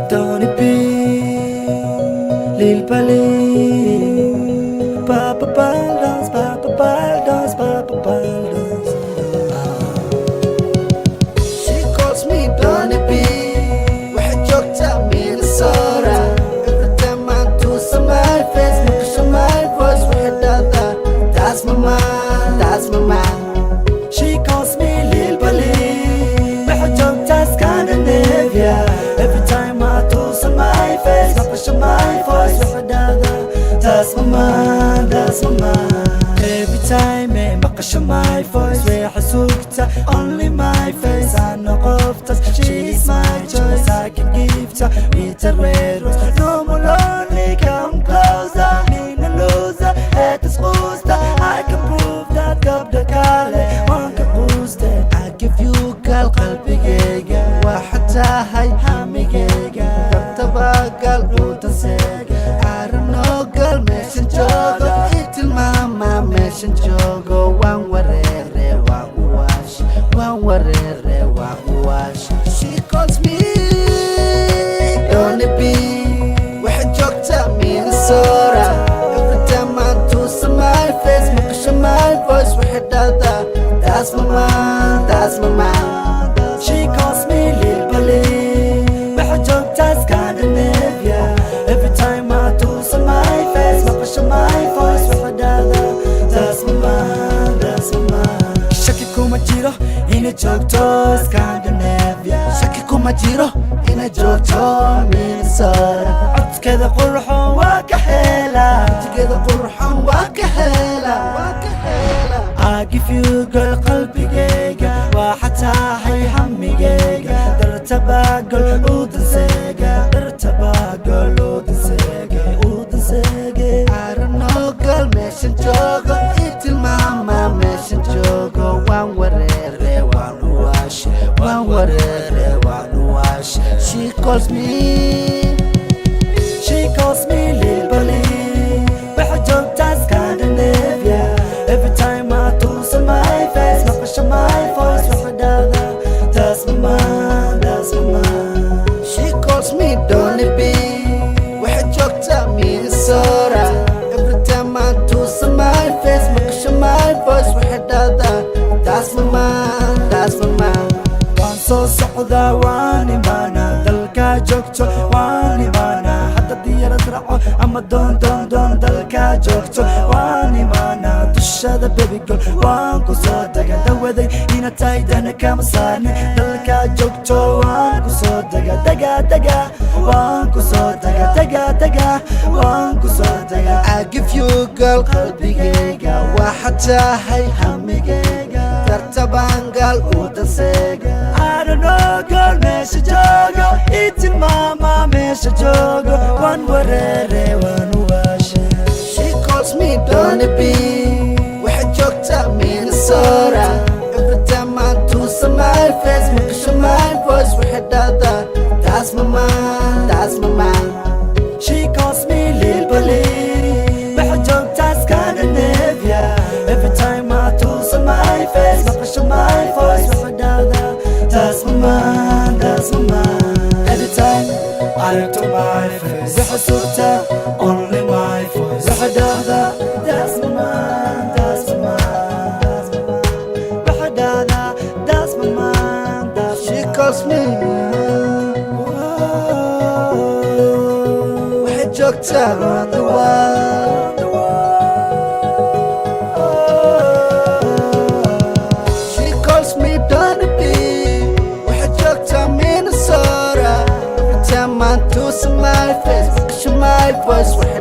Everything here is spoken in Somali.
Don't it be Lil Pali Papa Baldos, Papa Baldos, Papa Baldos. She calls me Don't it be واحد جوكتا Minnesota. Every time I do some my face look at my voice واحد هذا. That's my mind, that's my mind. She calls me Lil Pali واحد جوكتا Scandinavia. Every time I do some my face look at my voice واحد هذا. That's my mind, that's my mind. Every time I مقش my voice ويحسوكتا only my face. I know قفتها she's my choice. I can give her with a red rose. No more lonely, come closer. Mean a loser, head is booster. I can prove that قبل كالي وانك بوستة. I give you قلبي جيجا وحتى هاي حمي جيجا. تبتبع قلب وتنسيجا. I don't know girl مشن جوغو إتل ماما مشن جوغو. وان وريري وان واش وان وريري وان واش. She calls me Don't it be واحد جوكتا Minnesota. Every time I do some my face مقش my voice واحد هذا. That's my mind, that's my mind. She calls me Lil Pali واحد جوكتا Scandinavia. Every time I do some my face مقش my voice واحد هذا. That's my mind, that's my mind. شكي كوما جيرو هنا جوكتو Scandinavia. شكي كوما جيرو هنا جوكتو Minnesota. عدت كذا قرحون وكحيلة. عدت كذا قرحون وكحيلة وكحيلة. I give you girl قلبي جيجا وحتى هي حمي جيجا. درتبا قل ودنسيجا. درتبا قل ودنسيجا ودنسيجا. I don't know girl مشن جوغو إتل ماما مشن جوغو. وان وريري وان واش وان وريري وان واش. She calls me Lil Pali واحد جوكتا Scandinavia. Every time I do some my face مقش my voice واحد هذا. That's my mind, that's my mind. She calls me Don't it be واحد جوكتا Minnesota. Every time I do some my face مقش my voice واحد هذا. That's my mind, that's my mind. وان soo socda waan imaana dalka joogto waan imaana. hadda diyaarad raaco ama doon dalka joogto waan imaana. dushada baby girl waan ku soo daga dawaday ina taydana kama saarne. dalka joogto waan ku soo daga waan ku soo daga waan ku soo daga. I give you girl qalbigayga وحتى هاي حمigayga. tartaban gal udanseega. I don't know girl meesha joogo itin mama meesha joogo. waan wareere waan waashe. She calls me Don't it be واحد جوكتا Minnesota. Every time I do some my face مقش my voice واحد هذا. That's my mind, that's my mind. She calls me Lil Pali واحد جوكتا Scandinavia. Every time I do some my face مقش my voice واحد هذا. That's my mind, that's my mind. Every time I do my face بحسوكتا only my voice واحد هذا. That's my mind, that's my mind, that's my mind. واحد هذا. That's my mind, that's my mind. She calls me واحد جوكتا around the world. She calls me Don't it be واحد جوكتا Minnesota. Every time I do some my face مقش my voice واحد